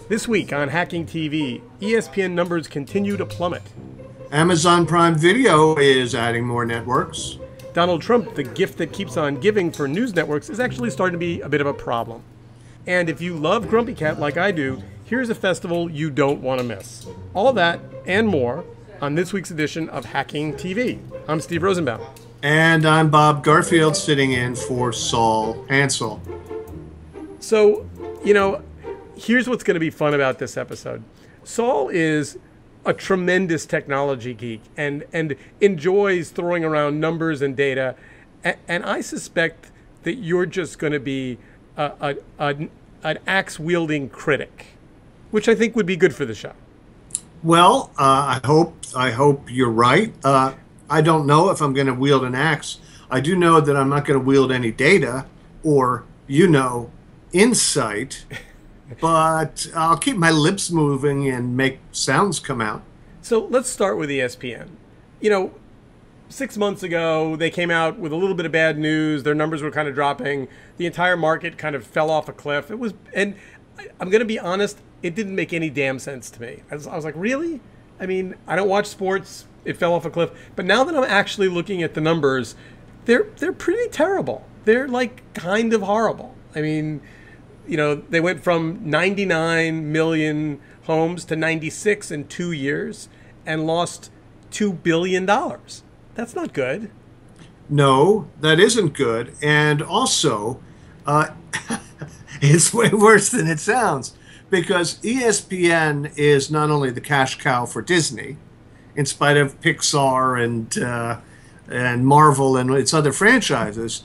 This week on Hacking TV, ESPN numbers continue to plummet. Amazon Prime Video is adding more networks. Donald Trump, the gift that keeps on giving for news networks, is actually starting to be a bit of a problem. And if you love Grumpy Cat like I do, here's a festival you don't want to miss. All that and more on this week's edition of Hacking TV. I'm Steve Rosenbaum. And I'm Bob Garfield, sitting in for Saul Hansel. So, here's what's going to be fun about this episode. Saul is a tremendous technology geek and enjoys throwing around numbers and data. And I suspect that you're just going to be an axe-wielding critic, which I think would be good for the show. Well, I hope you're right. I don't know if I'm going to wield an axe. I do know that I'm not going to wield any data or, insight. But I'll keep my lips moving and make sounds come out. So let's start with ESPN. 6 months ago, they came out with a little bit of bad news. Their numbers were kind of dropping. The entire market kind of fell off a cliff. And I'm going to be honest, it didn't make any damn sense to me. I was like, really? I mean, I don't watch sports. It fell off a cliff. But now that I'm actually looking at the numbers, they're pretty terrible. They're like kind of horrible. I mean, they went from 99 million homes to 96 in 2 years and lost $2 billion. That's not good. No, that isn't good. And also, it's way worse than it sounds, because ESPN is not only the cash cow for Disney, in spite of Pixar and Marvel and its other franchises,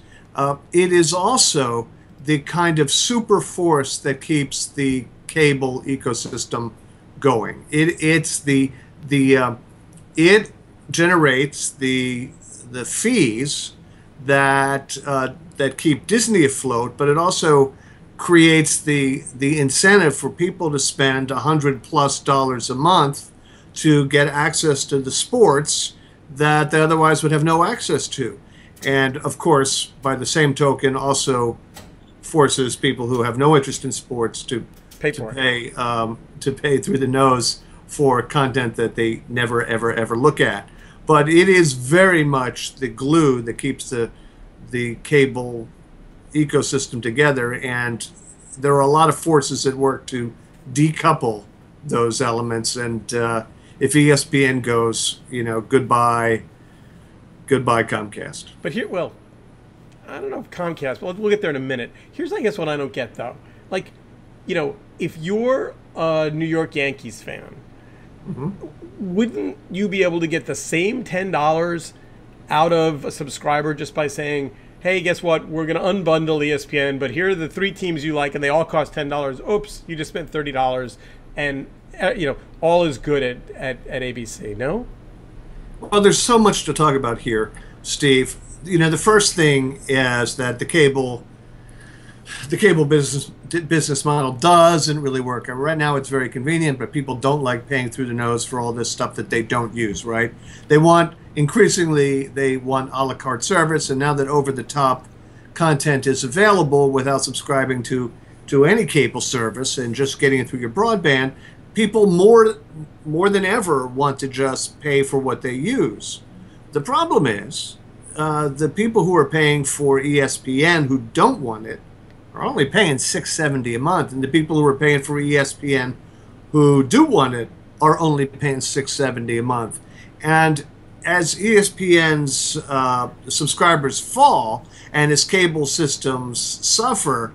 it is also the kind of super force that keeps the cable ecosystem going. It generates the fees that keep Disney afloat, but it also creates the incentive for people to spend $100+ a month to get access to the sports that they otherwise would have no access to. And of course, by the same token, also forces people who have no interest in sports to pay through the nose for content that they never ever look at. But it is very much the glue that keeps the cable ecosystem together, and there are a lot of forces at work to decouple those elements. And if ESPN goes, goodbye Comcast. But here, well, I don't know if Comcast, but we'll get there in a minute. Here's, I guess, what I don't get, though. Like, if you're a New York Yankees fan, wouldn't you be able to get the same $10 out of a subscriber just by saying, hey, guess what? We're going to unbundle ESPN, but here are the 3 teams you like, and they all cost $10. Oops, you just spent $30, and, all is good at ABC, no? Well, there's so much to talk about here, Steve. The first thing is that the cable business model doesn't really work. Right now it's very convenient, but people don't like paying through the nose for all this stuff that they don't use, right? Increasingly, they want a la carte service, and now that over-the-top content is available without subscribing to any cable service and just getting it through your broadband, people more than ever want to just pay for what they use. The problem is, the people who are paying for ESPN who don't want it are only paying $6.70 a month, and the people who are paying for ESPN who do want it are only paying $6.70 a month. And as ESPN's subscribers fall and as cable systems suffer,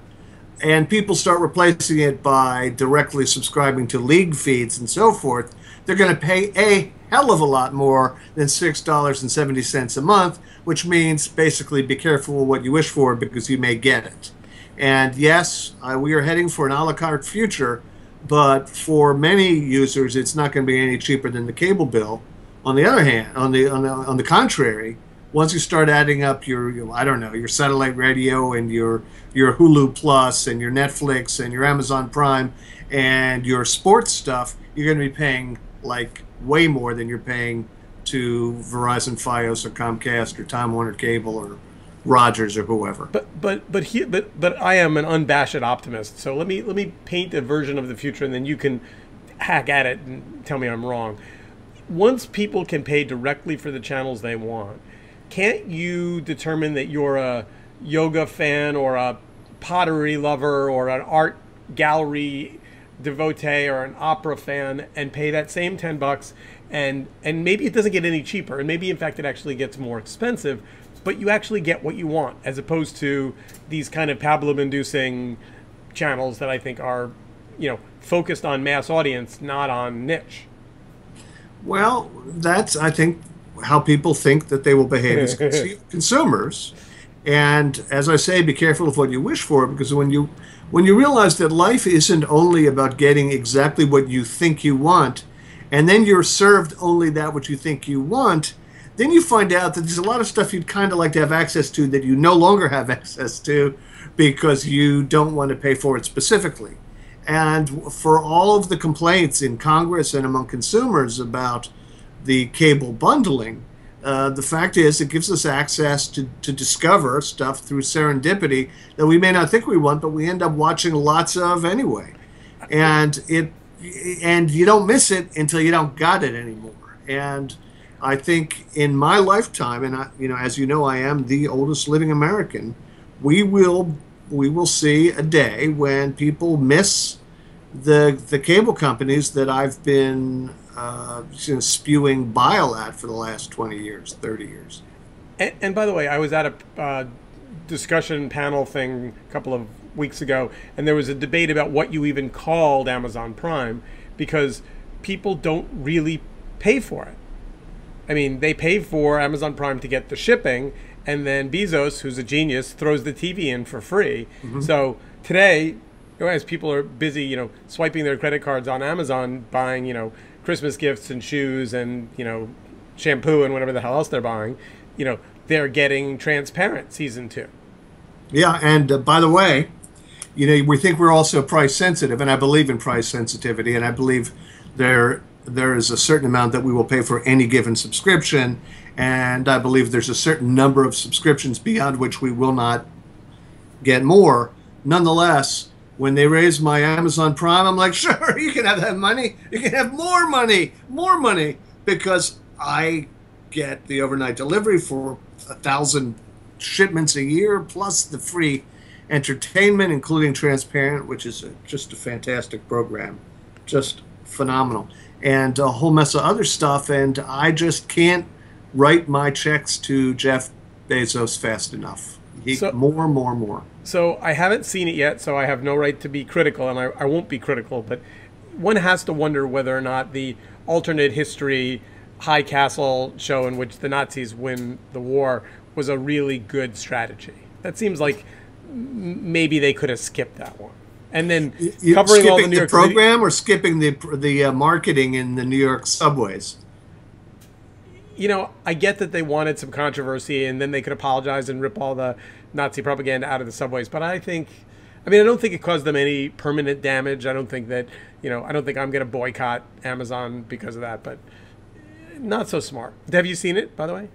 and people start replacing it by directly subscribing to league feeds and so forth, they're going to pay a hell of a lot more than $6.70 a month, which means basically be careful what you wish for, because you may get it. And yes, we are heading for an a la carte future, but for many users, it's not going to be any cheaper than the cable bill. On the other hand, on the contrary, once you start adding up your satellite radio and your Hulu Plus and your Netflix and your Amazon Prime and your sports stuff, you're going to be paying like way more than you're paying to Verizon, Fios, or Comcast, or Time Warner Cable, or Rogers or whoever. But I am an unabashed optimist. So let me paint a version of the future, and then you can hack at it and tell me I'm wrong. Once people can pay directly for the channels they want, can't you determine that you're a yoga fan or a pottery lover or an art gallery devotee or an opera fan and pay that same $10 and maybe it doesn't get any cheaper, and maybe in fact it actually gets more expensive, but you actually get what you want, as opposed to these kind of pablum-inducing channels that I think are, focused on mass audience, not on niche. Well, that's, I think, how people think that they will behave as consumers. And as I say, be careful of what you wish for, because when you realize that life isn't only about getting exactly what you think you want, and then you're served only that what you think you want, then you find out that there's a lot of stuff you'd kind of like to have access to that you no longer have access to because you don't want to pay for it specifically. And for all of the complaints in Congress and among consumers about the cable bundling, the fact is it gives us access to discover stuff through serendipity that we may not think we want, but we end up watching lots of anyway. And you don't miss it until you don't got it anymore. And I think in my lifetime, and as you know, I am the oldest living American, we will see a day when people miss the cable companies that I've been spewing bile at for the last 20 years, 30 years. And by the way, I was at a discussion panel thing a couple of weeks ago, and there was a debate about what you even called Amazon Prime, because people don't really pay for it. I mean, they pay for Amazon Prime to get the shipping, and then Bezos, who's a genius, throws the TV in for free. Mm-hmm. So today, as people are busy, swiping their credit cards on Amazon, buying, Christmas gifts and shoes and, shampoo and whatever the hell else they're buying, they're getting Transparent season 2. Yeah, and by the way, we think we're also price sensitive, and I believe in price sensitivity, and I believe there is a certain amount that we will pay for any given subscription, and I believe there's a certain number of subscriptions beyond which we will not get more. Nonetheless, when they raise my Amazon Prime, I'm like, sure, you can have that money. You can have more money, because I get the overnight delivery for 1,000 shipments a year, plus the free entertainment, including Transparent, which is just a fantastic program, just phenomenal, and a whole mess of other stuff. And I just can't write my checks to Jeff Bezos fast enough. More. So I haven't seen it yet, so I have no right to be critical, and I won't be critical, but one has to wonder whether or not the alternate history High Castle show in which the Nazis win the war was a really good strategy. That seems like maybe they could have skipped that one. And then covering all the New York program, or skipping the marketing in the New York subways. I get that they wanted some controversy, and then they could apologize and rip all the Nazi propaganda out of the subways. But I don't think it caused them any permanent damage. I don't think that, I don't think I'm going to boycott Amazon because of that. But not so smart. Have you seen it, by the way?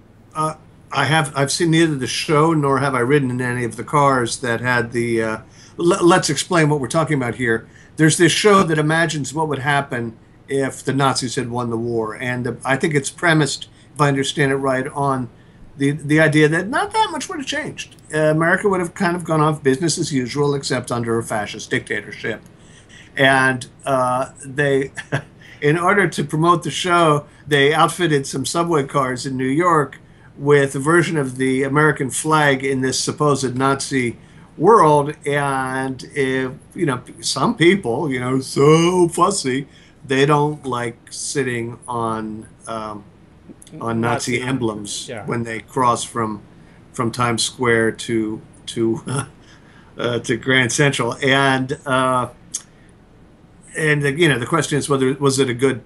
I've seen neither the show nor have I ridden in any of the cars that had the. Let's explain what we're talking about here. There's this show that imagines what would happen if the Nazis had won the war, and I think it's premised, if I understand it right, on the idea that not that much would have changed. America would have kind of gone off business as usual, except under a fascist dictatorship. And they, in order to promote the show, they outfitted some subway cars in New York with a version of the American flag in this supposed Nazi world. And some people, so fussy, they don't like sitting on Nazi emblems when they cross from Times Square to Grand Central. And the question is was it a good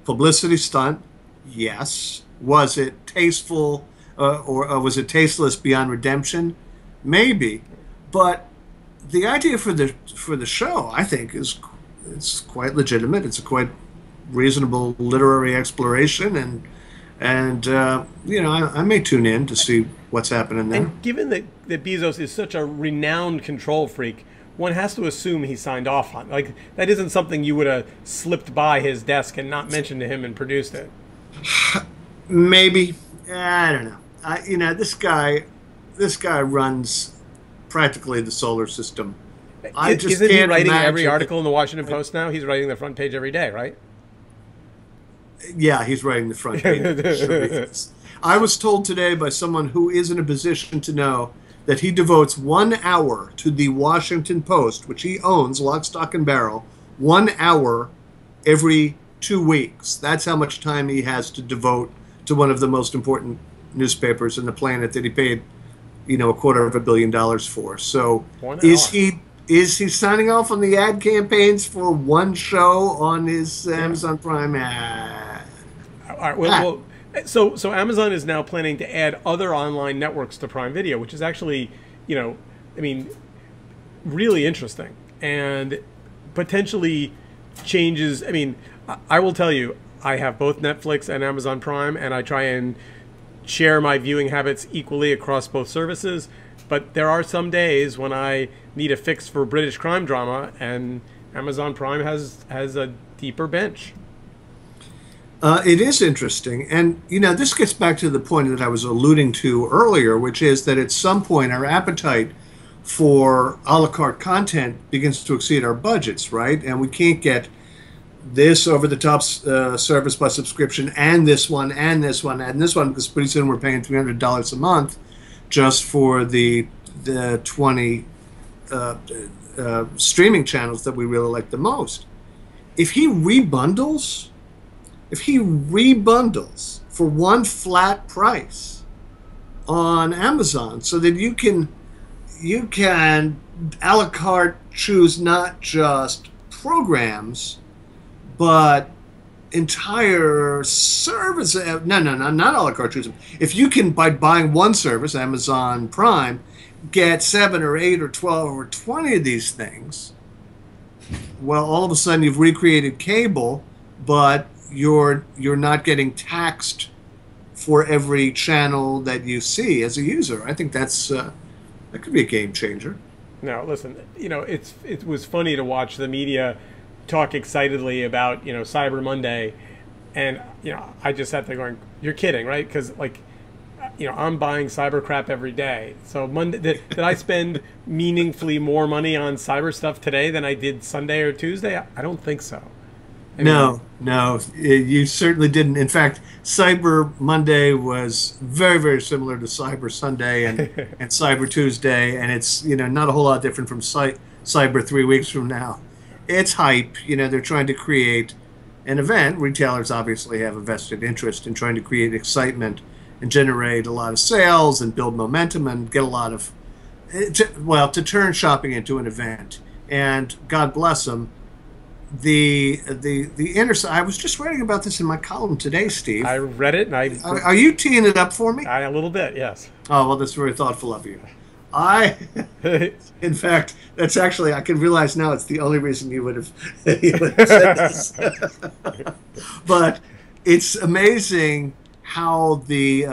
publicity stunt? Yes. Was it tasteful or was it tasteless beyond redemption? Maybe. But the idea for the show, I think, it's quite legitimate. It's a quite reasonable literary exploration, and And I may tune in to see what's happening there. And given that Bezos is such a renowned control freak, one has to assume he signed off on. Like, that isn't something you would have slipped by his desk and not mentioned to him and produced it. Maybe. I don't know. This guy runs practically the solar system. Isn't he writing every article in the Washington Post now? He's writing the front page every day, right? Yeah, he's writing the front page. Sure. I was told today by someone who is in a position to know that he devotes 1 hour to the Washington Post, which he owns, lock, stock, and barrel, 1 hour every 2 weeks. That's how much time he has to devote to one of the most important newspapers on the planet that he paid, $250 million for. So is he signing off on the ad campaigns for one show on his Amazon Prime? All right. Well, so Amazon is now planning to add other online networks to Prime Video, which is actually, really interesting and potentially changes. I will tell you, I have both Netflix and Amazon Prime, and I try and share my viewing habits equally across both services. But there are some days when I need a fix for British crime drama, and Amazon Prime has a deeper bench. It is interesting. And, this gets back to the point that I was alluding to earlier, which is that at some point our appetite for a la carte content begins to exceed our budgets, right? And we can't get this over-the-top service by subscription and this one and this one and this one, because pretty soon we're paying $300 a month just for the 20 streaming channels that we really like the most. If he rebundles for one flat price on Amazon so that you can a la carte choose not just programs but entire service. No, not a la carte choose them. If you can, by buying one service, Amazon Prime, get 7 or 8 or 12 or 20 of these things, well, all of a sudden you've recreated cable, but you're not getting taxed for every channel that you see as a user. I think that could be a game changer. No, listen, it was funny to watch the media talk excitedly about Cyber Monday, and I just sat there going, "You're kidding, right?" Because I'm buying cyber crap every day. So Monday, did I spend meaningfully more money on cyber stuff today than I did Sunday or Tuesday? I don't think so. No, you certainly didn't. In fact, Cyber Monday was very, very similar to Cyber Sunday and Cyber Tuesday, and it's not a whole lot different from Cyber 3 weeks from now. It's hype. They're trying to create an event. Retailers obviously have a vested interest in trying to create excitement and generate a lot of sales and build momentum and get a lot of to turn shopping into an event. And God bless them. The I was just writing about this in my column today, Steve. I read it, and are you teeing it up for me? A little bit, yes. Oh, well, that's very thoughtful of you. In fact, that's actually, I can realize now it's the only reason you would have said this. But it's amazing how the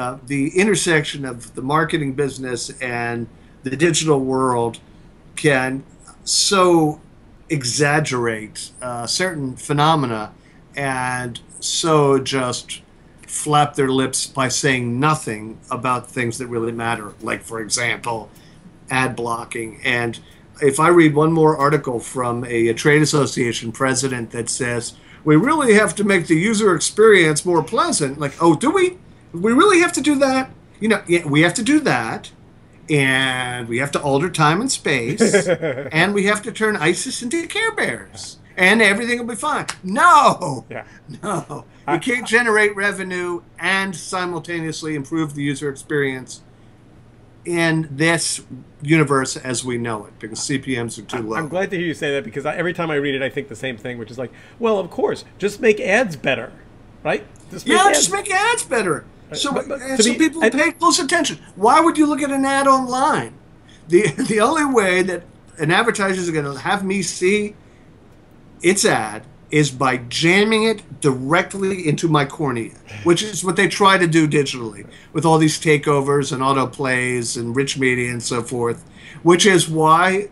intersection of the marketing business and the digital world can so exaggerate certain phenomena and so just flap their lips by saying nothing about things that really matter, like, for example, ad blocking. And if I read one more article from a trade association president that says, we really have to make the user experience more pleasant, like, oh, do we? We really have to do that? Yeah, we have to do that. And we have to alter time and space, and we have to turn ISIS into Care Bears, and everything will be fine. No, we can't generate revenue and simultaneously improve the user experience in this universe as we know it, because CPMs are too low. I'm glad to hear you say that, because every time I read it, I think the same thing, which is like, well, of course, just make ads better, right? Just make ads better. So people pay close attention. Why would you look at an ad online? The only way that an advertiser is going to have me see its ad is by jamming it directly into my cornea, which is what they try to do digitally with all these takeovers and autoplays and rich media and so forth, which is why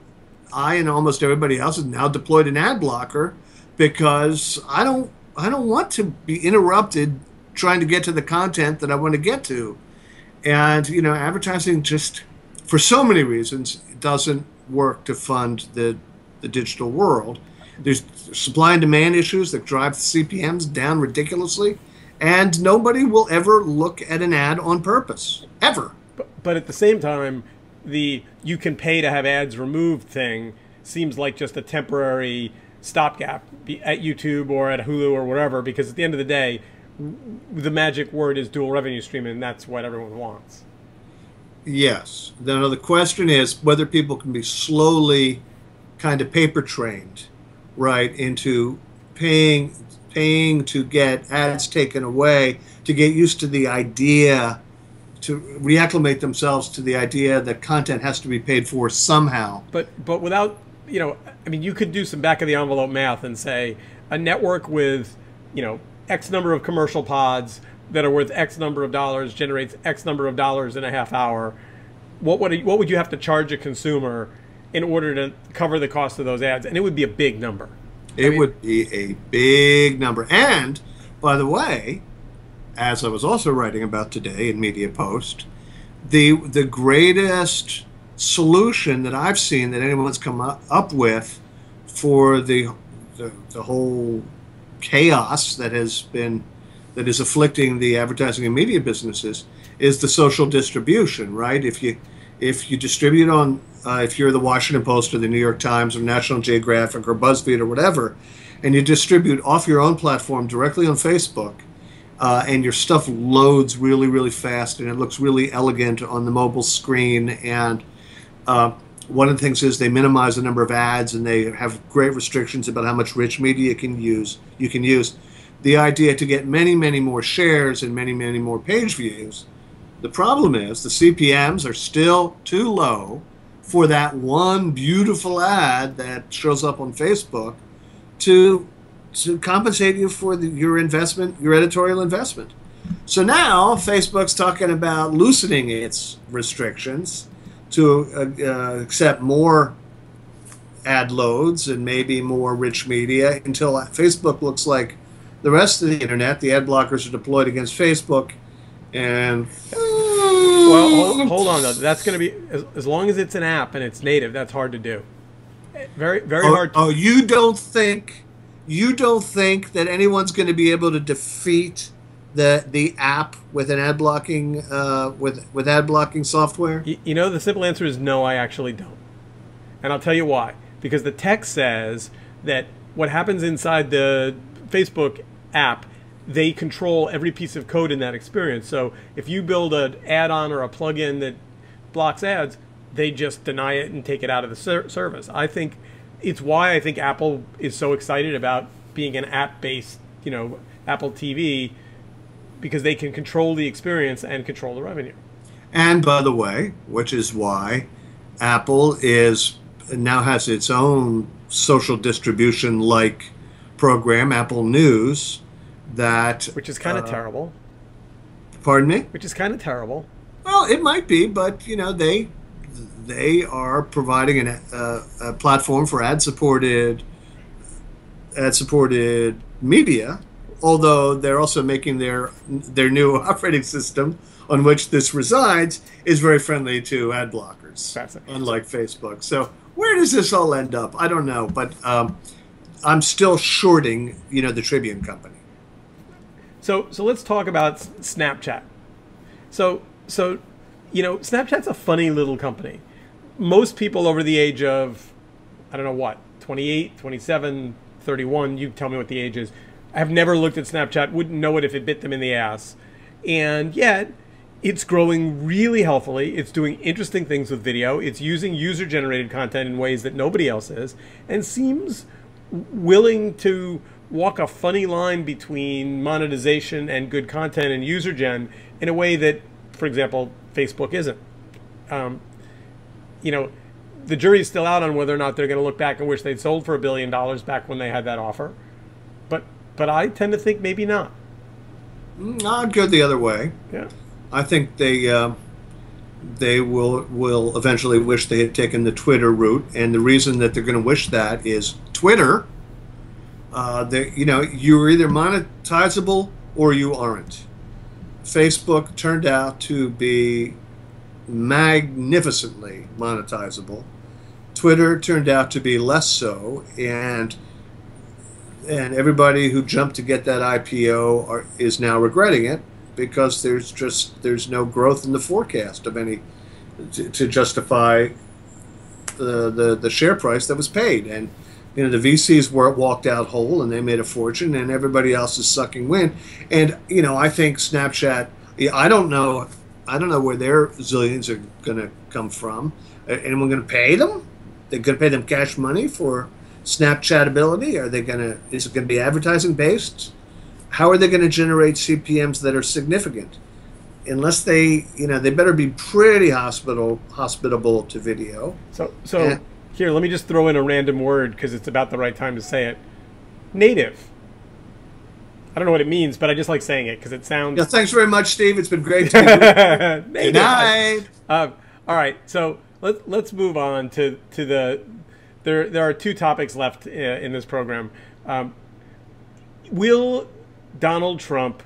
I and almost everybody else has now deployed an ad blocker, because I don't want to be interrupted trying to get to the content that I want to get to. And, you know, advertising just, for so many reasons, it doesn't work to fund the digital world. There's supply and demand issues that drive the CPMs down ridiculously, and nobody will ever look at an ad on purpose, ever. But at the same time, the you can pay to have ads removed thing seems like just a temporary stopgap at YouTube or at Hulu or whatever, because at the end of the day, the magic word is dual revenue stream, and that's what everyone wants. Yes. Now the question is whether people can be slowly kind of paper trained, right, into paying to get ads taken away, to get used to the idea, to reacclimate themselves to the idea that content has to be paid for somehow. But without, you know, I mean, you could do some back of the envelope math and say a network with, you know, X number of commercial pods that are worth X number of dollars generates X number of dollars in a half hour. What would you have to charge a consumer in order to cover the cost of those ads? And it would be a big number. It would be a big number. And, by the way, as I was also writing about today in Media Post, the greatest solution that I've seen that anyone's come up with for the whole chaos that is afflicting the advertising and media businesses is the social distribution, right? If you distribute on if you're the Washington Post or the New York Times or National Geographic or BuzzFeed or whatever, and you distribute off your own platform directly on Facebook, and your stuff loads really, really fast and it looks really elegant on the mobile screen, and one of the things is they minimize the number of ads and they have great restrictions about how much rich media you can use. The idea to get many, many more shares and many, many more page views. The problem is the CPMs are still too low for that one beautiful ad that shows up on Facebook to compensate you for your investment, your editorial investment. So now Facebook's talking about loosening its restrictions to accept more ad loads and maybe more rich media until Facebook looks like the rest of the internet. The ad blockers are deployed against Facebook, and well, hold on though. That's going to be as long as it's an app and it's native. That's hard to do. Very hard. Oh, you don't think that anyone's going to be able to defeat the app with an ad blocking with ad blocking software? You know, the simple answer is no. I actually don't, and I'll tell you why. Because the text says that what happens inside the Facebook app, they control every piece of code in that experience. So if you build an add-on or a plugin that blocks ads, they just deny it and take it out of the service. I think it's why I think Apple is so excited about being an app-based, you know, Apple TV, because they can control the experience and control the revenue. And by the way, which is why Apple now has its own social distribution-like program, Apple News, which is kind of terrible. Pardon me? Which is kind of terrible. Well, it might be, but you know they are providing a platform for ad-supported media. Although they're also making their new operating system on which this resides is very friendly to ad blockers, unlike Facebook. So where does this all end up? I don't know, but I'm still shorting, you know, the Tribune Company. So let's talk about Snapchat. So you know, Snapchat's a funny little company. Most people over the age of, I don't know what, 28, 27, 31, you tell me what the age is, I've never looked at Snapchat, wouldn't know it if it bit them in the ass. And yet, it's growing really healthily. It's doing interesting things with video. It's using user-generated content in ways that nobody else is, and seems willing to walk a funny line between monetization and good content and user-gen in a way that, for example, Facebook isn't. You know, the jury's still out on whether or not they're going to look back and wish they'd sold for $1 billion back when they had that offer. but I tend to think maybe not. I'd go the other way. Yeah. I think they will eventually wish they had taken the Twitter route, and the reason that they're going to wish that is Twitter. You're either monetizable or you aren't. Facebook turned out to be magnificently monetizable. Twitter turned out to be less so, and everybody who jumped to get that IPO is now regretting it, because there's no growth in the forecast of any to justify the share price that was paid. And the VCs walked out whole, and they made a fortune, and everybody else is sucking wind. And I think Snapchat, I don't know where their zillions are going to come from. Anyone going to pay them? They're going to pay them cash money for Snapchatability? Is it going to be advertising based? How are they going to generate CPMs that are significant? Unless they better be pretty hospitable to video. So here, let me just throw in a random word because it's about the right time to say it. Native. I don't know what it means, but I just like saying it because it sounds... Yeah, thanks very much, Steve. It's been great to be with you. Good night. All right, so let's move on to the... There are two topics left in this program. Will Donald Trump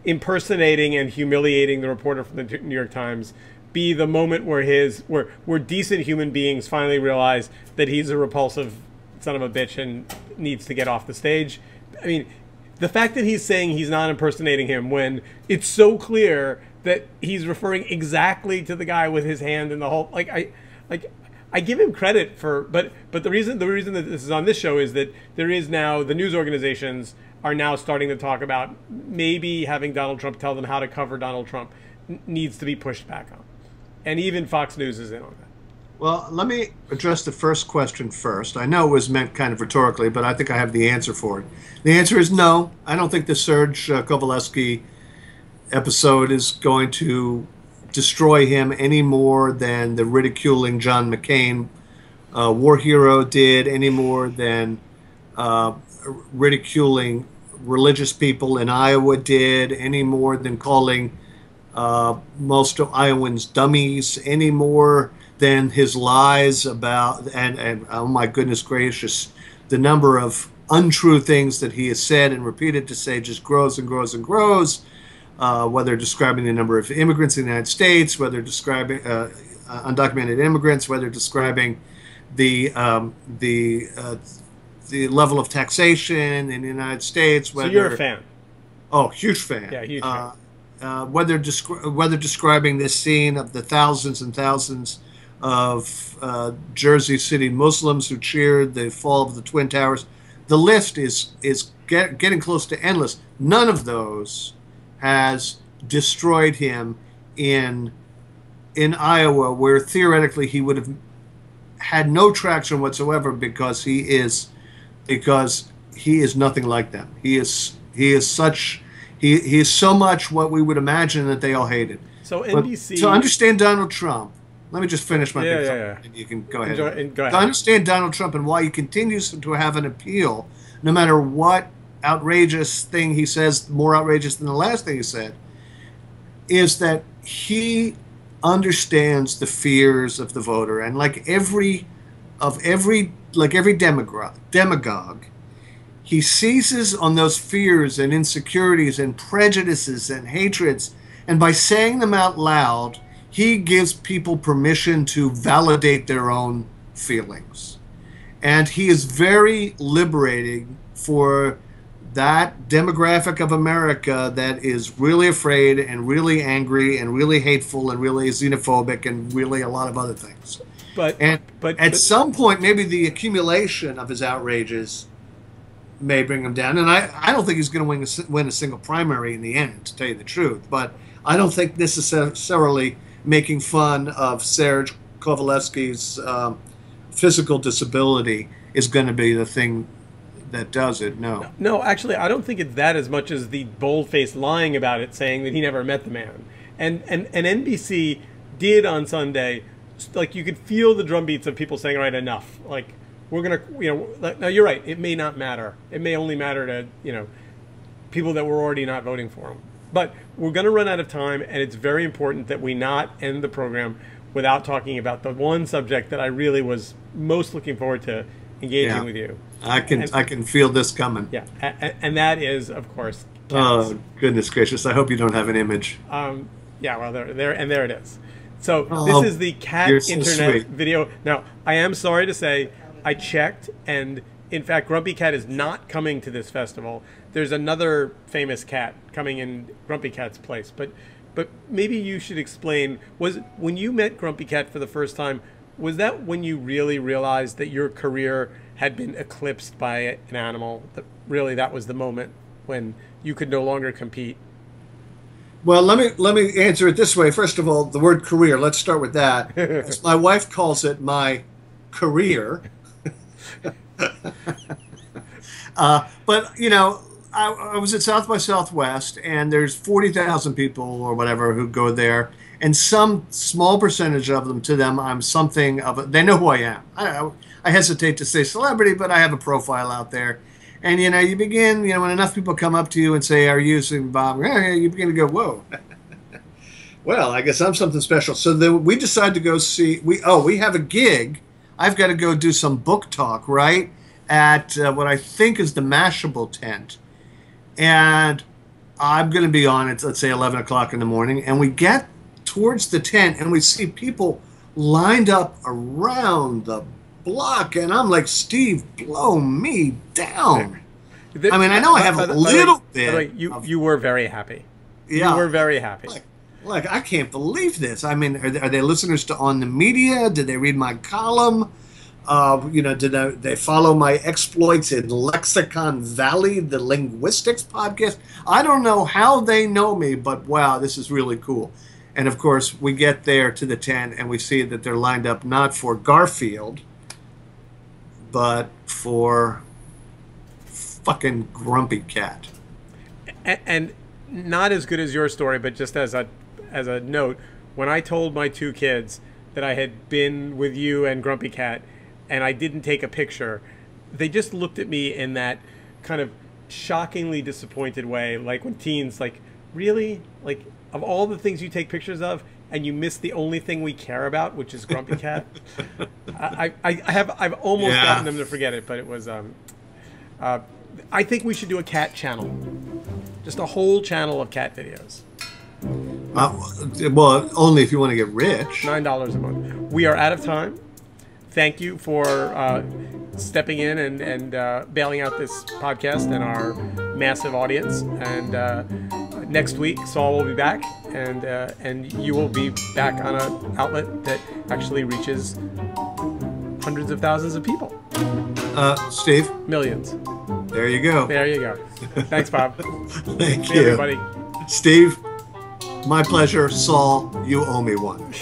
impersonating and humiliating the reporter from the New York Times be the moment where decent human beings finally realize that he's a repulsive son of a bitch and needs to get off the stage? I mean, the fact that he's saying he's not impersonating him when it's so clear that he's referring exactly to the guy with his hand in the whole, I give him credit for, but the reason that this is on this show is that there is now, the news organizations are now starting to talk about maybe having Donald Trump tell them how to cover Donald Trump needs to be pushed back on. And even Fox News is in on that. Well, let me address the first question first. I know it was meant kind of rhetorically, but I think I have the answer for it. The answer is no. I don't think the Serge Kovaleski episode is going to destroy him any more than the ridiculing John McCain war hero did, any more than ridiculing religious people in Iowa did, any more than calling most of Iowans dummies, any more than his lies about, and oh my goodness gracious, the number of untrue things that he has said and repeated to say just grows and grows and grows, whether describing the number of immigrants in the United States, whether describing undocumented immigrants, whether describing the level of taxation in the United States. Whether, so you're a fan? Oh, huge fan. Yeah, huge fan. Whether describing this scene of the thousands and thousands of Jersey City Muslims who cheered the fall of the Twin Towers, the list is getting close to endless. None of those has destroyed him in Iowa, where theoretically he would have had no traction whatsoever, because he is nothing like them. He is so much what we would imagine that they all hated. So NBC. But to understand Donald Trump, let me just finish my big yeah. and you can go ahead. Go ahead. To understand Donald Trump and why he continues to have an appeal, no matter what outrageous thing he says, more outrageous than the last thing he said, is that he understands the fears of the voter, and like every demagogue, he seizes on those fears and insecurities and prejudices and hatreds, and by saying them out loud, he gives people permission to validate their own feelings. And he is very liberating for that demographic of America that is really afraid and really angry and really hateful and really xenophobic and really a lot of other things. But at some point, maybe the accumulation of his outrages may bring him down. And I don't think he's going to win a single primary in the end, to tell you the truth. But I don't think necessarily making fun of Serge Kovaleski's physical disability is going to be the thing that does it. No, actually, I don't think it's that as much as the bold-faced lying about it, saying that he never met the man. And NBC did on Sunday, like, you could feel the drumbeats of people saying, all right, enough. Like, we're going to, now you're right, it may not matter. It may only matter to, people that were already not voting for him. But we're going to run out of time, and it's very important that we not end the program without talking about the one subject that I really was most looking forward to engaging with you. I can feel this coming. Yeah, and that is, of course, cats. Oh, goodness gracious. I hope you don't have an image. Yeah, well, there it is. So this is the cat internet video. Now, I am sorry to say, I checked, and in fact, Grumpy Cat is not coming to this festival. There's another famous cat coming in Grumpy Cat's place. But maybe you should explain, when you met Grumpy Cat for the first time, was that when you really realized that your career had been eclipsed by an animal? That really that was the moment when you could no longer compete? Well, let me answer it this way. First of all, the word career, let's start with that. As my wife calls it, my career. But, I was at South by Southwest, and there's 40,000 people or whatever who go there, and some small percentage of them, I'm something of a, they know who I am. I hesitate to say celebrity, but I have a profile out there. And, you begin, when enough people come up to you and say, "Are you Steve Bob?" You begin to go, whoa. Well, I guess I'm something special. So then we decide to go see, we have a gig. I've got to go do some book talk, right, at what I think is the Mashable tent. And I'm going to be on it, let's say 11 o'clock in the morning. And we get towards the tent, and we see people lined up around the block. And I'm like, Steve, blow me down. I mean, I know I have a little bit. You were very happy. Yeah. You were very happy. Like, I can't believe this. I mean, are they listeners to On the Media? Did they read my column? Did they follow my exploits in Lexicon Valley, the linguistics podcast? I don't know how they know me, but wow, this is really cool. And of course, we get there to the tent and we see that they're lined up not for Garfield, but for fucking Grumpy Cat. And not as good as your story, but just as a note, when I told my two kids that I had been with you and Grumpy Cat, and I didn't take a picture, they just looked at me in that kind of shockingly disappointed way, like when teens, like, really? Like, of all the things you take pictures of, and you miss the only thing we care about, which is Grumpy Cat? I've almost gotten them to forget it, but it was, I think we should do a cat channel. Just a whole channel of cat videos. Well, only if you want to get rich. $9 a month. We are out of time. Thank you for stepping in and bailing out this podcast and our massive audience. And next week, Saul will be back, and you will be back on an outlet that actually reaches hundreds of thousands of people. Steve? Millions. There you go. There you go. Thanks, Bob. Thank See you. everybody. Steve, my pleasure. Saul, you owe me one.